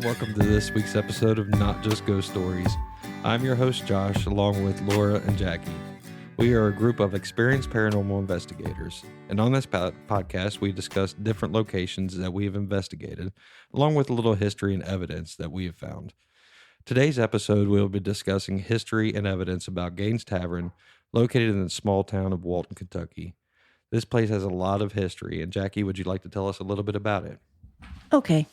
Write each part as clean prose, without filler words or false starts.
welcome to this week's episode of Not Just Ghost Stories. I'm your host, Josh, along with Laura and Jackie. We are a group of experienced paranormal investigators, and on this podcast, we discuss different locations that we have investigated, along with a little history and evidence that we have found. Today's episode, we'll be discussing history and evidence about Gaines Tavern, located in the small town of Walton, Kentucky. This place has a lot of history, and Jackie, would you like to tell us a little bit about it? Okay.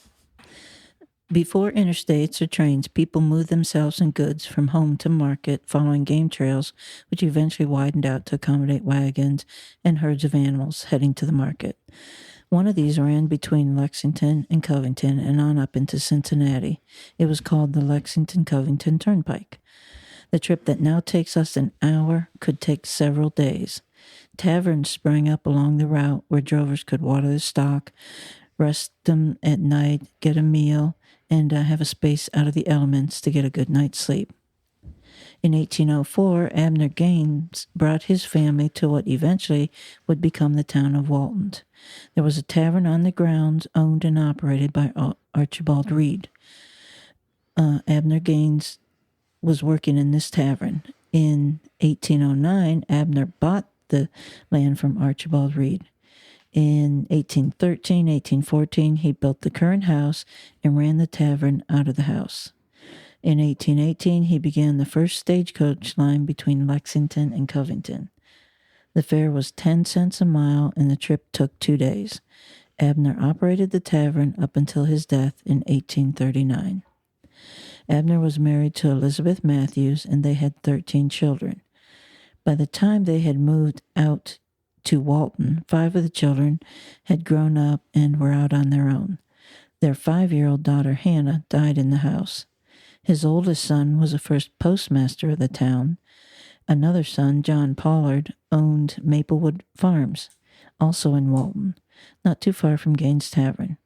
Before interstates or trains, people moved themselves and goods from home to market following game trails, which eventually widened out to accommodate wagons and herds of animals heading to the market. One of these ran between Lexington and Covington and on up into Cincinnati. It was called the Lexington-Covington Turnpike. The trip that now takes us an hour could take several days. Taverns sprang up along the route where drovers could water the stock, rest them at night, get a meal, and have a space out of the elements to get a good night's sleep. In 1804, Abner Gaines brought his family to what eventually would become the town of Walton. There was a tavern on the grounds owned and operated by Archibald Reed. Abner Gaines was working in this tavern. In 1809, Abner bought the land from Archibald Reed. In 1813, 1814, he built the current house and ran the tavern out of the house. In 1818, he began the first stagecoach line between Lexington and Covington. The fare was 10 cents a mile, and the trip took 2 days. Abner operated the tavern up until his death in 1839. Abner was married to Elizabeth Matthews, and they had 13 children. By the time they had moved out to Walton, 5 of the children had grown up and were out on their own. Their 5-year-old daughter, Hannah, died in the house. His oldest son was the first postmaster of the town. Another son, John Pollard, owned Maplewood Farms, also in Walton, not too far from Gaines Tavern.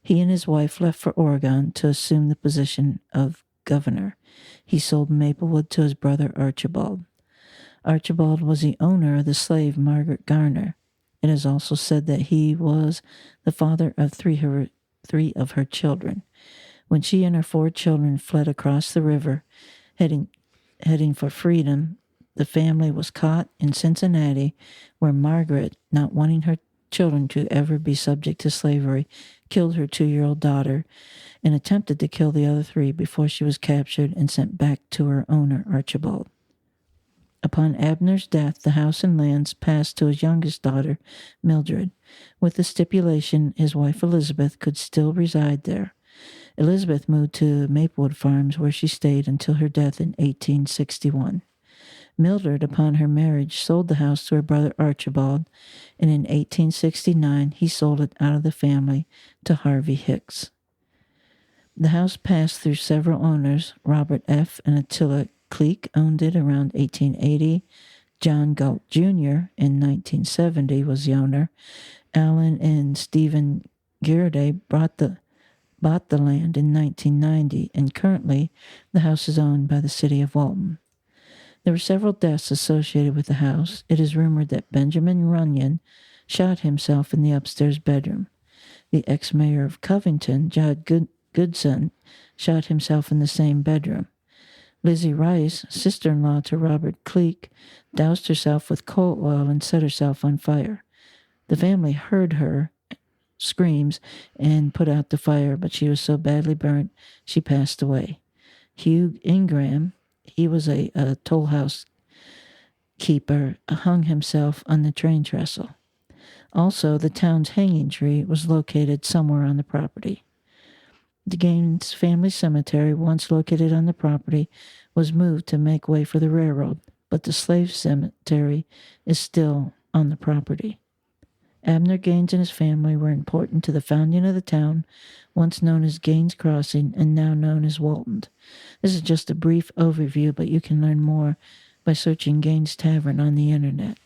He and his wife left for Oregon to assume the position of governor. He sold Maplewood to his brother Archibald. Archibald was the owner of the slave Margaret Garner. It is also said that he was the father of three of her children. When she and her 4 children fled across the river, heading for freedom, the family was caught in Cincinnati, where Margaret, not wanting her children to ever be subject to slavery, killed her 2-year-old daughter and attempted to kill the other 3 before she was captured and sent back to her owner, Archibald. Upon Abner's death, the house and lands passed to his youngest daughter, Mildred, with the stipulation his wife Elizabeth could still reside there. Elizabeth moved to Maplewood Farms, where she stayed until her death in 1861. Mildred, upon her marriage, sold the house to her brother Archibald, and in 1869 he sold it out of the family to Harvey Hicks. The house passed through several owners. Robert F. and Attila Cleek owned it around 1880. John Galt Jr. in 1970 was the owner. Alan and Stephen Geraday bought the land in 1990, and currently the house is owned by the city of Walton. There were several deaths associated with the house. It is rumored that Benjamin Runyon shot himself in the upstairs bedroom. The ex-mayor of Covington, Judd Goodson, shot himself in the same bedroom. Lizzie Rice, sister-in-law to Robert Cleek, doused herself with coal oil and set herself on fire. The family heard her screams and put out the fire, but she was so badly burnt she passed away. Hugh Ingram, he was a toll house keeper, hung himself on the train trestle. Also, the town's hanging tree was located somewhere on the property. The Gaines family cemetery, once located on the property, was moved to make way for the railroad, but the slave cemetery is still on the property. Abner Gaines and his family were important to the founding of the town, once known as Gaines Crossing and now known as Walton. This is just a brief overview, but you can learn more by searching Gaines Tavern on the internet.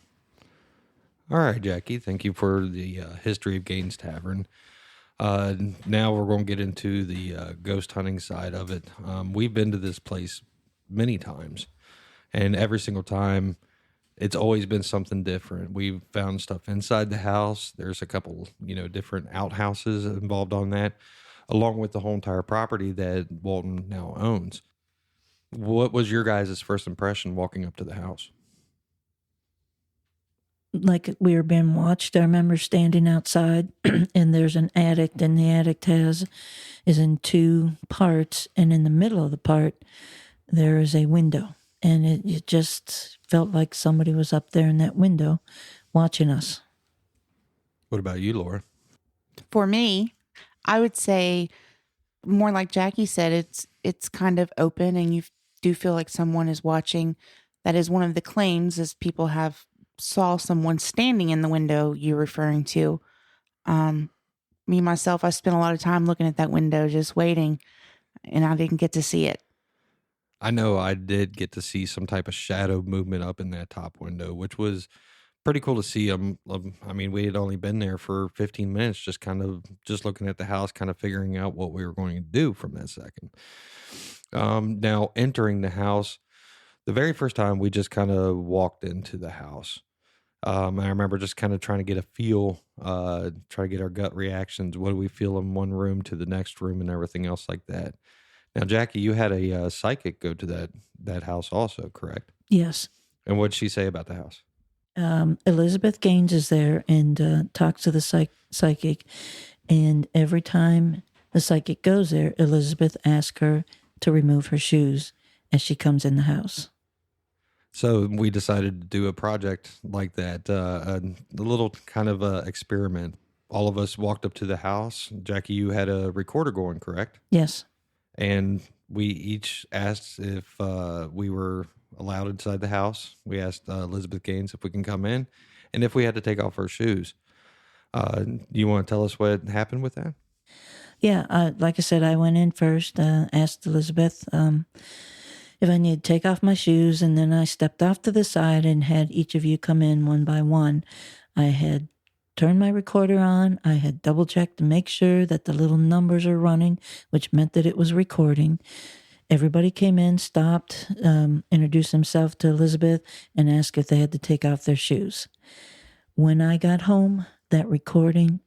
All right, Jackie, thank you for the history of Gaines Tavern. Now we're going to get into the ghost hunting side of it. We've been to this place many times, and every single time it's always been something different. We've found stuff inside the house. There's a couple, different outhouses involved on that. along with the whole entire property that Walton now owns. What was your guys' first impression walking up to the house? Like we were being watched. I remember standing outside, and there's an attic, and the attic is in two parts, and in the middle of the part there is a window, and it just felt like somebody was up there in that window watching us. What about you, Laura? For me, I would say more like Jackie said, it's kind of open and you do feel like someone is watching. That is one of the claims, is people have saw someone standing in the window you're referring to. Me myself, I spent a lot of time looking at that window just waiting, and I didn't get to see it. I know I did get to see some type of shadow movement up in that top window, which was pretty cool to see. I mean, we had only been there for 15 minutes, just looking at the house, kind of figuring out what we were going to do from that second. Now entering the house, the very first time we just kind of walked into the house. I remember just kind of trying to get a feel, try to get our gut reactions. What do we feel in one room to the next room and everything else like that. Now, Jackie, you had a psychic go to that house also, correct? Yes. And what did she say about the house? Elizabeth Gaines is there and talks to the psychic. And every time the psychic goes there, Elizabeth asks her to remove her shoes as she comes in the house. So we decided to do a project like that, a little kind of experiment. All of us walked up to the house. Jackie, you had a recorder going, correct? Yes. And we each asked if we were allowed inside the house. We asked Elizabeth Gaines if we can come in and if we had to take off our shoes. You want to tell us what happened with that? Yeah. Like I said, I went in first, asked Elizabeth if I need to take off my shoes, and then I stepped off to the side and had each of you come in one by one. I had turned my recorder on. I had double checked to make sure that the little numbers are running, which meant that it was recording. Everybody came in, stopped, introduced themselves to Elizabeth, and asked if they had to take off their shoes. When I got home, that recording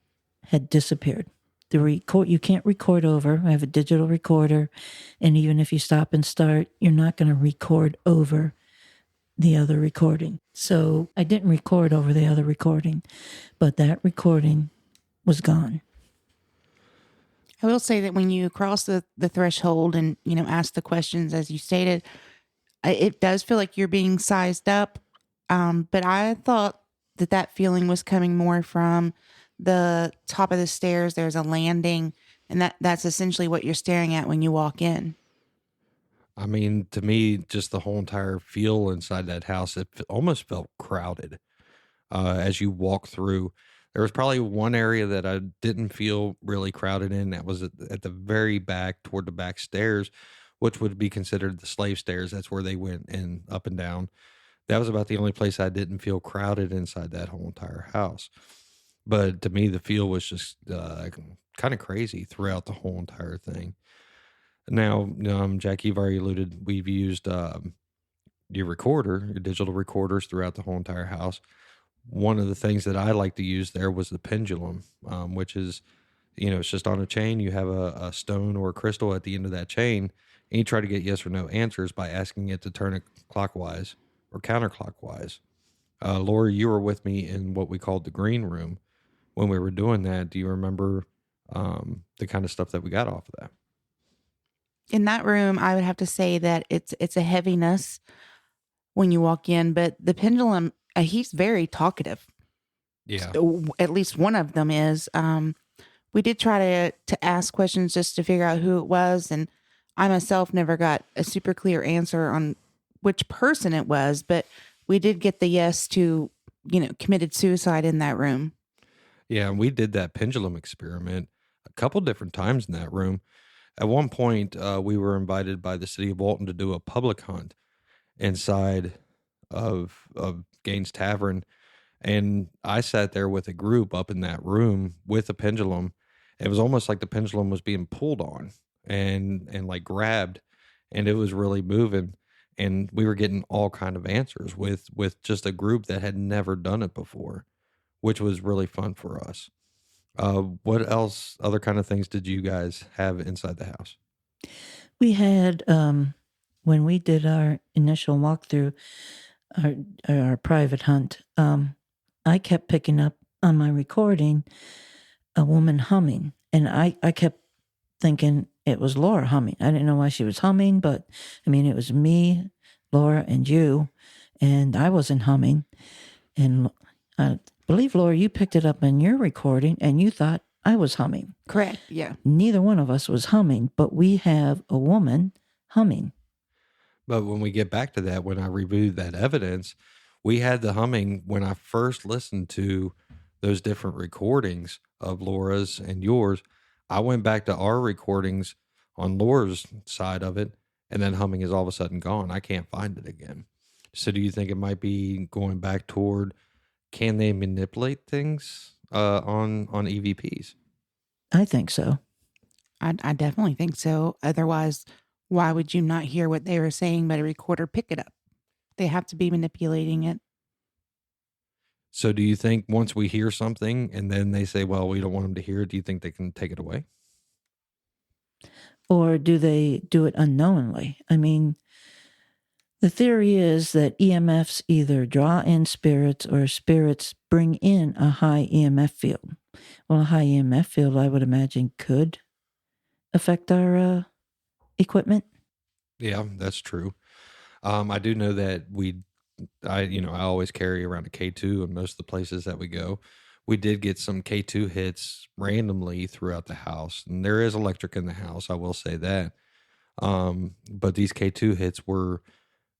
had disappeared. You can't record over. I have a digital recorder, and even if you stop and start, you're not going to record over the other recording. So I didn't record over the other recording, but that recording was gone. I will say that when you cross the threshold and, ask the questions as you stated, it does feel like you're being sized up. But I thought that feeling was coming more from the top of the stairs. There's a landing, and that's essentially what you're staring at when you walk in. I mean, to me, just the whole entire feel inside that house, it almost felt crowded as you walk through. There was probably one area that I didn't feel really crowded in. That was at the very back toward the back stairs, which would be considered the slave stairs. That's where they went in up and down. That was about the only place I didn't feel crowded inside that whole entire house. But to me, the feel was just kind of crazy throughout the whole entire thing. Now, Jack, you've already alluded, we've used your digital recorders throughout the whole entire house. One of the things that I like to use there was the pendulum, which is, it's just on a chain. You have a stone or a crystal at the end of that chain, and you try to get yes or no answers by asking it to turn it clockwise or counterclockwise. Laura, you were with me in what we called the green room when we were doing that. Do you remember the kind of stuff that we got off of that? In that room, I would have to say that it's a heaviness when you walk in, but the pendulum, he's very talkative. Yeah. So, at least one of them is. We did try to ask questions just to figure out who it was, and I myself never got a super clear answer on which person it was, but we did get the yes to, committed suicide in that room. Yeah, and we did that pendulum experiment a couple different times in that room. At one point, we were invited by the city of Walton to do a public hunt inside of Gaines Tavern, and I sat there with a group up in that room with a pendulum. It was almost like the pendulum was being pulled on and like grabbed, and it was really moving. And we were getting all kind of answers with just a group that had never done it before, which was really fun for us. What else, other kind of things did you guys have inside the house? We had, when we did our initial walkthrough, our, our private hunt, I kept picking up on my recording a woman humming. And I kept thinking it was Laura humming. I didn't know why she was humming, but I mean, it was me, Laura, and you, and I wasn't humming. And I believe, Laura, you picked it up in your recording and you thought I was humming. Correct. Yeah. Neither one of us was humming, but we have a woman humming. But when we get back to that, when I reviewed that evidence, we had the humming when I first listened to those different recordings of Laura's and yours. I went back to our recordings on Laura's side of it, and then humming is all of a sudden gone. I can't find it again. So do you think it might be going back toward, can they manipulate things on EVPs? I think so. I definitely think so. Otherwise, why would you not hear what they were saying but a recorder pick it up? They have to be manipulating it. So do you think once we hear something and then they say, well, we don't want them to hear it, do you think they can take it away? Or do they do it unknowingly? I mean, the theory is that EMFs either draw in spirits or spirits bring in a high EMF field. Well, a high EMF field, I would imagine, could affect our equipment. Yeah, that's true. I do know that I always carry around a K2 in most of the places that we go. We did get some K2 hits randomly throughout the house, and there is electric in the house. I will say that. But these K2 hits were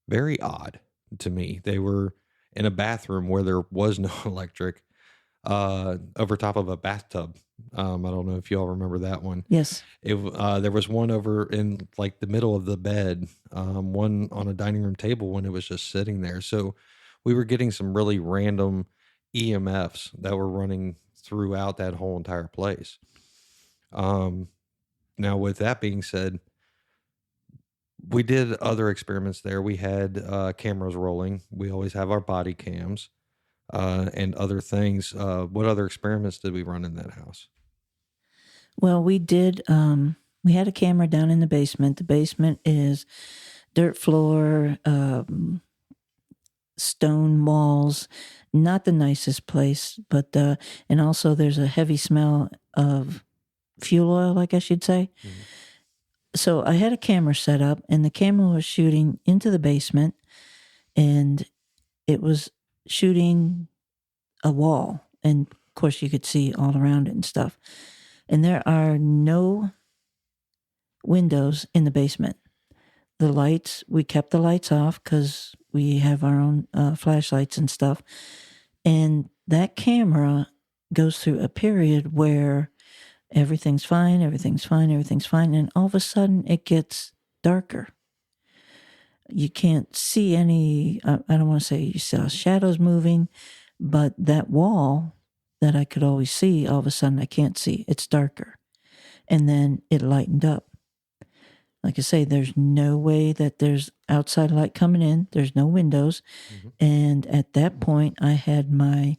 very odd to me. They were in a bathroom where there was no electric, over top of a bathtub. I don't know if y'all remember that one. Yes. There was one over in like the middle of the bed, one on a dining room table when it was just sitting there. So we were getting some really random EMFs that were running throughout that whole entire place. Now, with that being said, we did other experiments there. We had cameras rolling. We always have our body cams and other things. What other experiments did we run in that house? Well, we did. We had a camera down in the basement. The basement is dirt floor, stone walls, not the nicest place, but and also there's a heavy smell of fuel oil, I guess you'd say. Mm-hmm. So I had a camera set up, and the camera was shooting into the basement, and it was shooting a wall, and of course you could see all around it and stuff. And there are no windows in the basement. The lights, we kept the lights off because we have our own flashlights and stuff. And that camera goes through a period where everything's fine. And all of a sudden it gets darker. You can't see any, I don't want to say you saw shadows moving, but that wall that I could always see, all of a sudden I can't see. It's darker. And then it lightened up. Like I say, there's no way that there's outside light coming in. There's no windows. Mm-hmm. And at that point, I had my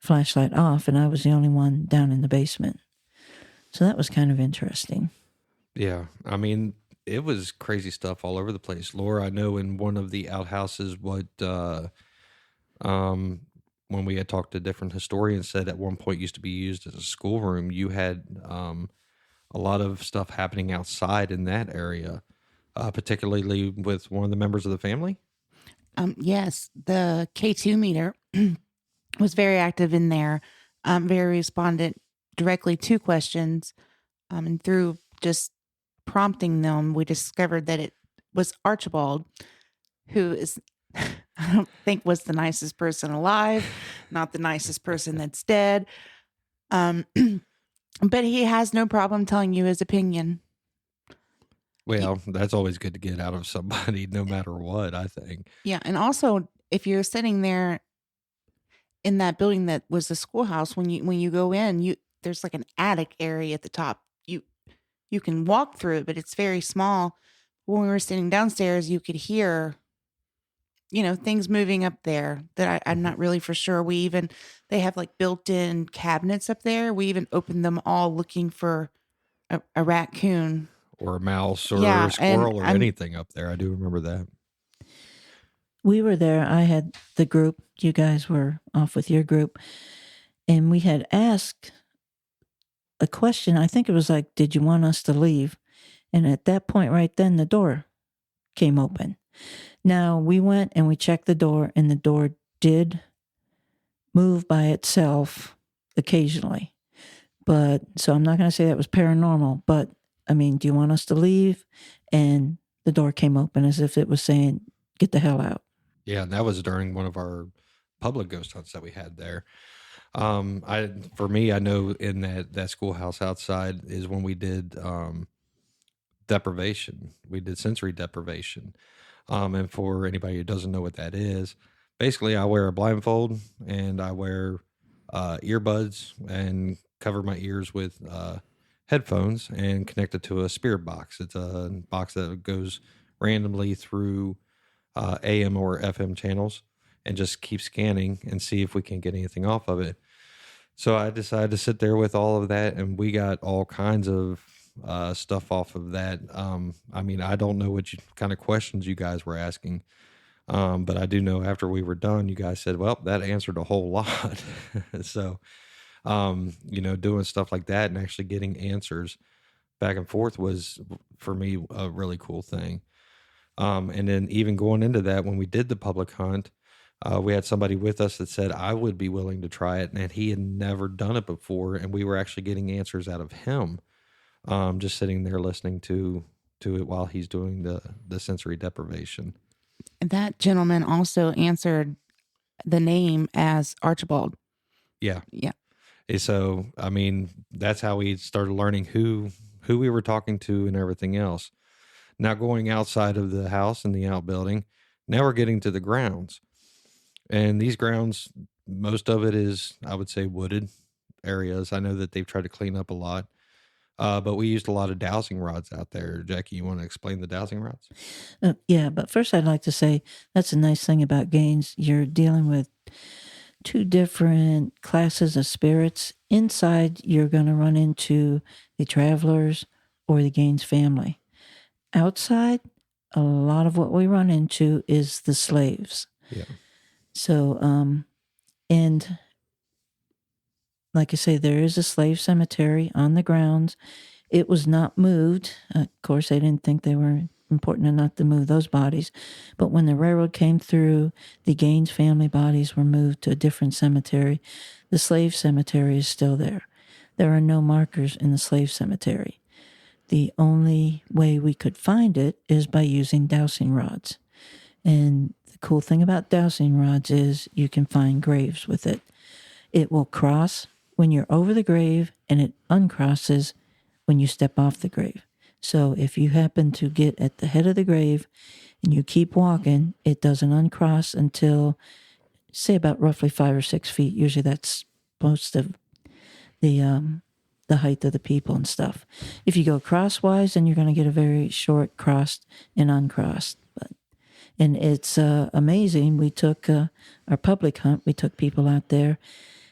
flashlight off, and I was the only one down in the basement. So that was kind of interesting. Yeah. I mean, it was crazy stuff all over the place. Laura, I know in one of the outhouses, when we had talked to different historians, said at one point used to be used as a schoolroom. You had a lot of stuff happening outside in that area, particularly with one of the members of the family. Yes, the K2 meter was very active in there, very respondent directly to questions, and through just prompting them, we discovered that it was Archibald, who is, I don't think, was the nicest person alive, not the nicest person that's dead. But he has no problem telling you his opinion. Well, that's always good to get out of somebody, no matter what, I think. Yeah, and also, if you're sitting there in that building that was the schoolhouse, when you go in, there's like an attic area at the top. You can walk through it, but it's very small. When we were sitting downstairs, you could hear things moving up there that I'm not really for sure. They have like built-in cabinets up there. We even opened them all looking for a raccoon. Or a mouse or a Yeah, and squirrel or anything up there. I do remember that. We were there. I had the group. You guys were off with your group. And we had asked a question. I think it was like, did you want us to leave? And at that point, right then, the door came open. Now, we went and we checked the door, and the door did move by itself occasionally. But so I'm not going to say that was paranormal, but I mean, do you want us to leave? And the door came open as if it was saying, get the hell out. Yeah, and that was during one of our public ghost hunts that we had there. For me, I know in that schoolhouse outside is when we did deprivation. We did sensory deprivation. And for anybody who doesn't know what that is, basically I wear a blindfold and I wear earbuds and cover my ears with headphones and connect it to a spirit box. It's a box that goes randomly through AM or FM channels and just keep scanning and see if we can get anything off of it. So I decided to sit there with all of that, and we got all kinds of stuff off of that. I mean, I don't know what kind of questions you guys were asking, but I do know after we were done, you guys said, well, that answered a whole lot. So, doing stuff like that and actually getting answers back and forth was, for me, a really cool thing. And then even going into that, when we did the public hunt, we had somebody with us that said, I would be willing to try it. And he had never done it before. And we were actually getting answers out of him, just sitting there listening to it while he's doing the sensory deprivation. And that gentleman also answered the name as Archibald. Yeah. Yeah. So, I mean, that's how we started learning who we were talking to and everything else. Now going outside of the house and the outbuilding, now we're getting to the grounds. And these grounds, most of it is, I would say, wooded areas. I know that they've tried to clean up a lot, but we used a lot of dowsing rods out there. Jackie, you want to explain the dowsing rods? Yeah, but first I'd like to say that's a nice thing about Gaines. You're dealing with two different classes of spirits. Inside, you're going to run into the travelers or the Gaines family. Outside, a lot of what we run into is the slaves. Yeah. So, and like I say, there is a slave cemetery on the grounds. It was not moved. Of course, they didn't think they were important enough to move those bodies. But when the railroad came through, the Gaines family bodies were moved to a different cemetery. The slave cemetery is still there. There are no markers in the slave cemetery. The only way we could find it is by using dowsing rods. And the cool thing about dowsing rods is you can find graves with it. It will cross when you're over the grave, and it uncrosses when you step off the grave. So if you happen to get at the head of the grave and you keep walking, it doesn't uncross until, say, about roughly 5 or 6 feet. Usually that's most of the height of the people and stuff. If you go crosswise, then you're going to get a very short crossed and uncrossed. And it's amazing. We took our public hunt. We took people out there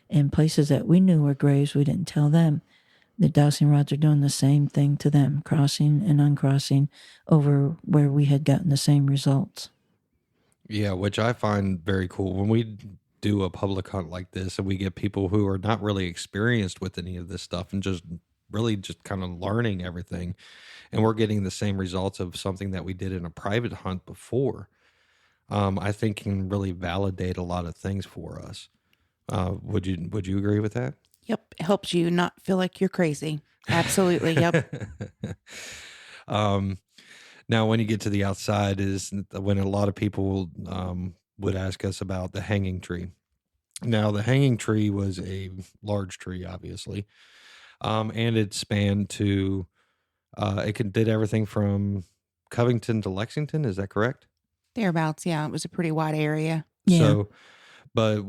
in places that we knew were graves. We didn't tell them. The dowsing rods are doing the same thing to them, crossing and uncrossing over where we had gotten the same results. Yeah, which I find very cool. When we do a public hunt like this and we get people who are not really experienced with any of this stuff and just really just kind of learning everything, and we're getting the same results of something that we did in a private hunt before, I think can really validate a lot of things for us. Would you agree with that? Yep. It helps you not feel like you're crazy. Absolutely. Yep. Now, when you get to the outside is when a lot of people would ask us about the hanging tree. Now, the hanging tree was a large tree, obviously, and it spanned to, did everything from Covington to Lexington. Is that correct? Thereabouts. Yeah. It was a pretty wide area. Yeah. So, but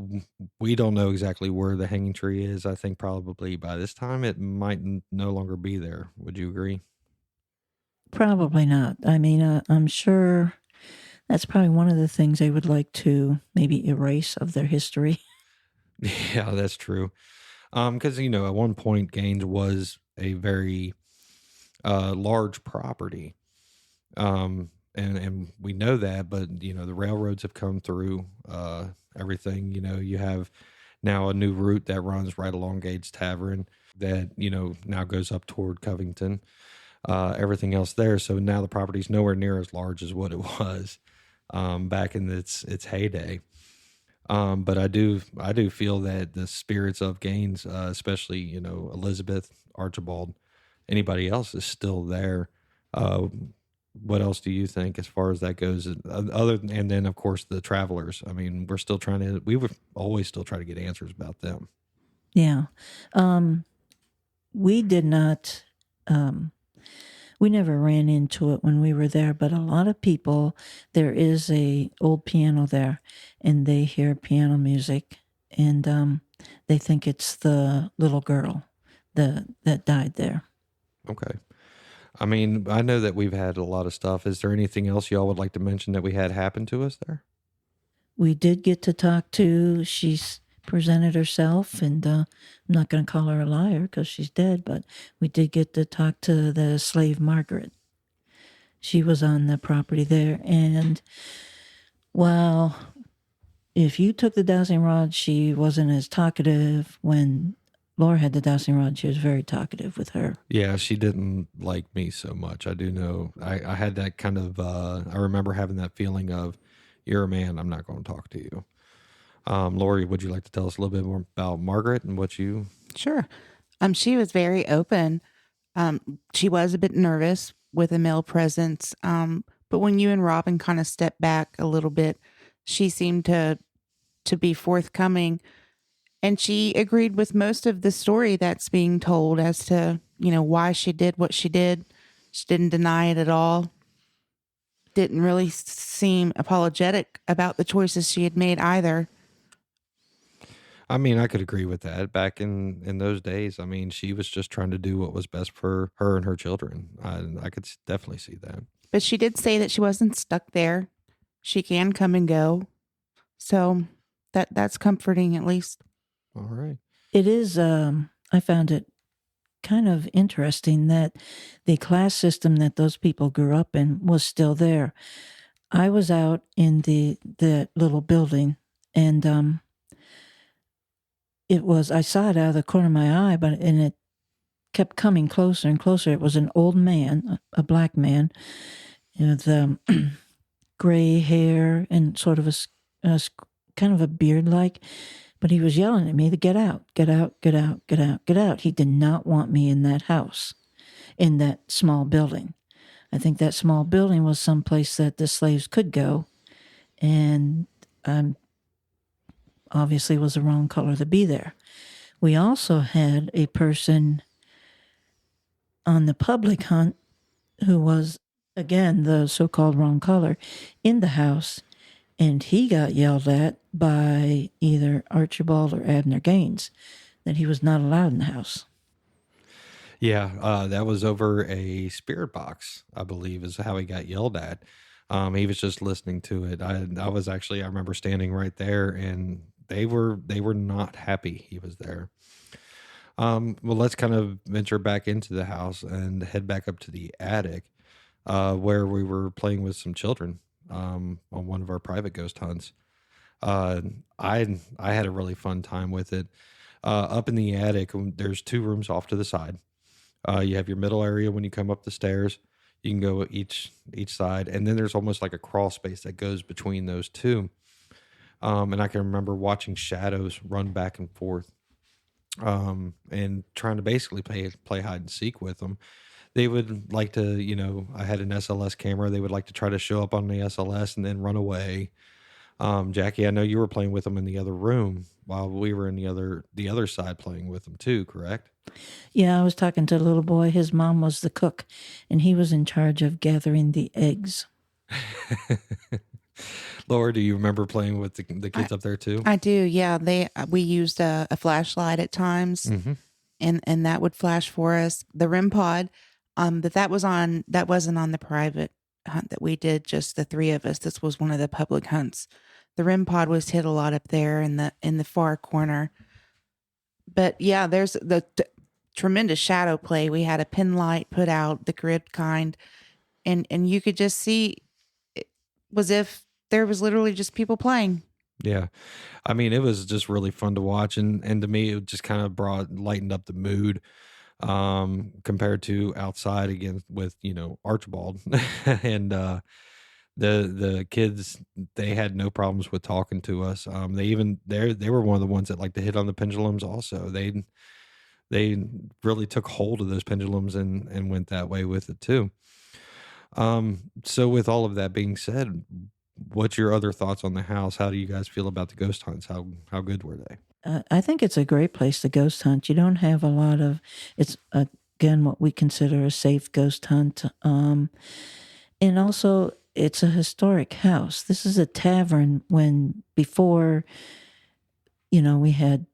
we don't know exactly where the hanging tree is. I think probably by this time it might no longer be there. Would you agree? Probably not. I mean, I'm sure That's probably one of the things they would like to maybe erase of their history. Yeah, that's true. Because at one point, Gaines was a very large property, and we know that. But the railroads have come through everything. You have now a new route that runs right along Gaines Tavern that now goes up toward Covington. Everything else there, so now the property's nowhere near as large as what it was back in its heyday. But I do feel that the spirits of Gaines, especially Elizabeth, Archibald, anybody else is still there. What else do you think as far as that goes? And then of course the travelers. I mean, we would always still try to get answers about them. Yeah. We did not, we never ran into it when we were there, but a lot of people, there is a old piano there and they hear piano music and they think it's the little girl that died there. Okay. I mean, I know that we've had a lot of stuff. Is there anything else y'all would like to mention that we had happen to us there? We did get to talk to, she's presented herself, and I'm not going to call her a liar because she's dead, but we did get to talk to the slave Margaret. She was on the property there, and while if you took the dowsing rod, she wasn't as talkative. When Laura had the dowsing rod, she was very talkative with her. Yeah, she didn't like me so much. I do know. I had that kind of, I remember having that feeling of, you're a man, I'm not going to talk to you. Lori, would you like to tell us a little bit more about Margaret and what you... Sure. She was very open. She was a bit nervous with a male presence. But when you and Robin kind of stepped back a little bit, she seemed to be forthcoming. And she agreed with most of the story that's being told as to, why she did what she did. She didn't deny it at all. Didn't really seem apologetic about the choices she had made either. I mean, I could agree with that. Back in those days, I mean, she was just trying to do what was best for her and her children. I could definitely see that. But she did say that she wasn't stuck there. She can come and go. So that's comforting, at least. All right. It is, I found it kind of interesting that the class system that those people grew up in was still there. I was out in the little building, and I saw it out of the corner of my eye, and it kept coming closer and closer. It was an old man, a black man, with gray hair and sort of a kind of a beard like, but he was yelling at me to get out, get out, get out, get out, get out. He did not want me in that house, in that small building. I think that small building was someplace that the slaves could go, and obviously was the wrong color to be there. We also had a person on the public hunt who was, again, the so-called wrong color in the house, and he got yelled at by either Archibald or Abner Gaines that he was not allowed in the house. Yeah, that was over a spirit box, I believe, is how he got yelled at. He was just listening to it. I remember standing right there, and they were not happy he was there. Well, let's kind of venture back into the house and head back up to the attic, where we were playing with some children on one of our private ghost hunts. I had a really fun time with it. Up in the attic, there's two rooms off to the side. You have your middle area when you come up the stairs. You can go each side, and then there's almost like a crawl space that goes between those two. And I can remember watching shadows run back and forth, and trying to basically play hide and seek with them. They would like to, I had an SLS camera. They would like to try to show up on the SLS and then run away. Jackie, I know you were playing with them in the other room while we were in the other side playing with them too, correct? Yeah, I was talking to the little boy. His mom was the cook, and he was in charge of gathering the eggs. Laura, do you remember playing with the kids up there too? I do, yeah. We used a flashlight at times, Mm-hmm. and that would flash for us. The REM pod, that wasn't on the private hunt that we did, just the three of us. This was one of the public hunts. The REM pod was hit a lot up there in the far corner. But yeah, there's the tremendous shadow play. We had a pin light put out, the grid kind, and you could just see it was if there was literally just people playing. Yeah. I mean, it was just really fun to watch. And to me, it just kind of lightened up the mood compared to outside again with, Archibald. And the kids, they had no problems with talking to us. They were one of the ones that like to hit on the pendulums also. They really took hold of those pendulums and went that way with it too. So with all of that being said, what's your other thoughts on the house? How do you guys feel about the ghost hunts? How good were they? I think it's a great place to ghost hunt. You don't have a lot of, it's again what we consider a safe ghost hunt. And also, it's a historic house. This is a tavern when before, we had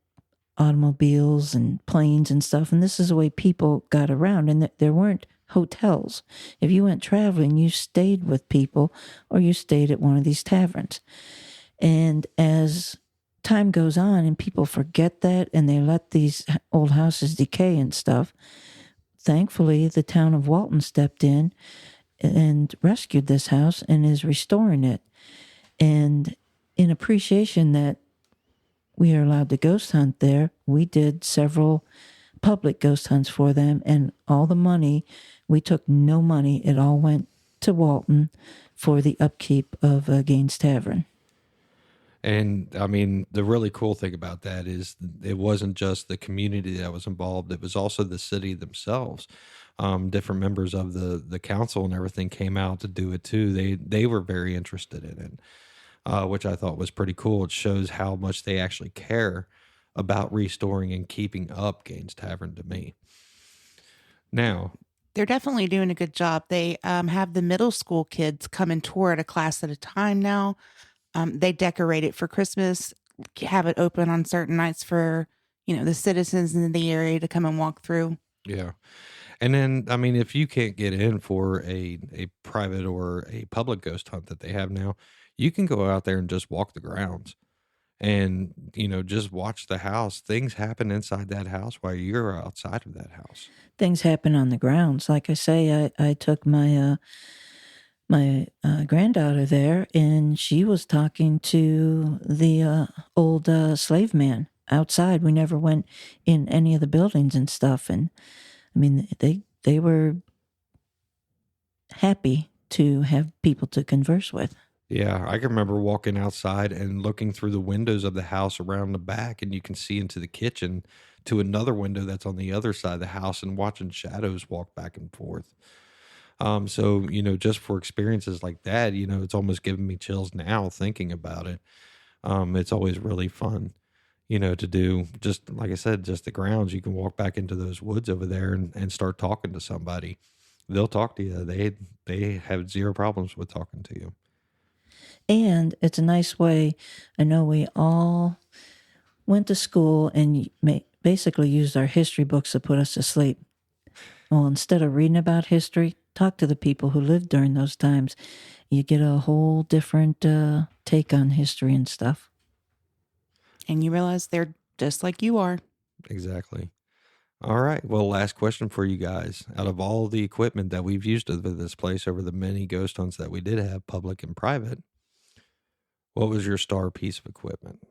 automobiles and planes and stuff. And this is the way people got around. And there weren't hotels. If you went traveling, you stayed with people or you stayed at one of these taverns. And as time goes on and people forget that and they let these old houses decay and stuff, thankfully the town of Walton stepped in and rescued this house and is restoring it. And in appreciation that we are allowed to ghost hunt there, we did several public ghost hunts for them, and all the money, we took no money, it all went to Walton for the upkeep of Gaines Tavern. And I mean, the really cool thing about that is it wasn't just the community that was involved, it was also the city themselves. Different members of the council and everything came out to do it too. They were very interested in it, which I thought was pretty cool. It shows how much they actually care about restoring and keeping up Gaines Tavern to me. Now, they're definitely doing a good job. They have the middle school kids come and tour at a class at a time now. They decorate it for Christmas, have it open on certain nights for, the citizens in the area to come and walk through. Yeah. And then, I mean, if you can't get in for a private or a public ghost hunt that they have now, you can go out there and just walk the grounds and, just watch the house. Things happen inside that house while you're outside of that house. Things happen on the grounds. Like I say, I took my granddaughter there, and she was talking to the old slave man outside. We never went in any of the buildings and stuff. And I mean, they were happy to have people to converse with. Yeah, I can remember walking outside and looking through the windows of the house around the back, and you can see into the kitchen to another window that's on the other side of the house and watching shadows walk back and forth. So, just for experiences like that, it's almost giving me chills now thinking about it. It's always really fun, to do. Just like I said, just the grounds. You can walk back into those woods over there and start talking to somebody. They'll talk to you. They have zero problems with talking to you. And it's a nice way. I know we all went to school and basically used our history books to put us to sleep. Well, instead of reading about history, talk to the people who lived during those times. You get a whole different take on history and stuff. And you realize they're just like you are. Exactly. All right. Well, last question for you guys. Out of all the equipment that we've used at this place over the many ghost hunts that we did have, public and private, what was your star piece of equipment?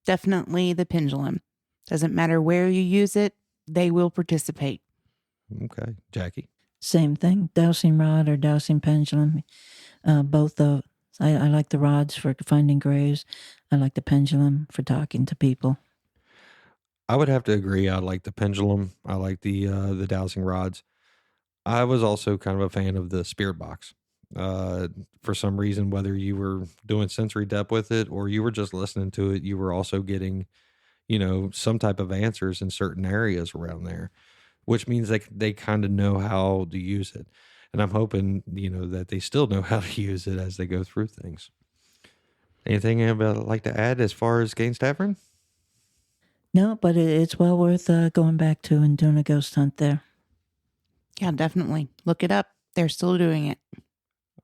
Definitely the pendulum. Doesn't matter where you use it, they will participate. Okay. Jackie? Same thing, dowsing rod or dowsing pendulum. Both of I like the rods for finding graves. I like the pendulum for talking to people. I would have to agree. I like the pendulum. I like the dowsing rods. I was also kind of a fan of the spirit box. For some reason, whether you were doing sensory depth with it or you were just listening to it, you were also getting, some type of answers in certain areas around there, which means they kind of know how to use it. And I'm hoping, that they still know how to use it as they go through things. Anything anybody like to add as far as Gaines Tavern? No, but it's well worth going back to and doing a ghost hunt there. Yeah, definitely. Look it up. They're still doing it.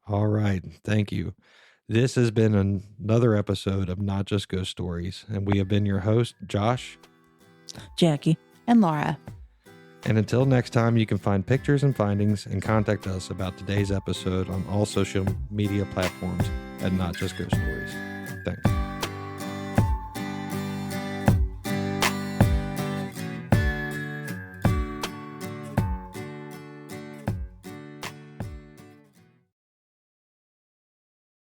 All right. Thank you. This has been another episode of Not Just Ghost Stories, and we have been your host, Josh. Jackie. And Laura. And until next time, you can find pictures and findings and contact us about today's episode on all social media platforms at Not Just Ghost Stories. Thanks.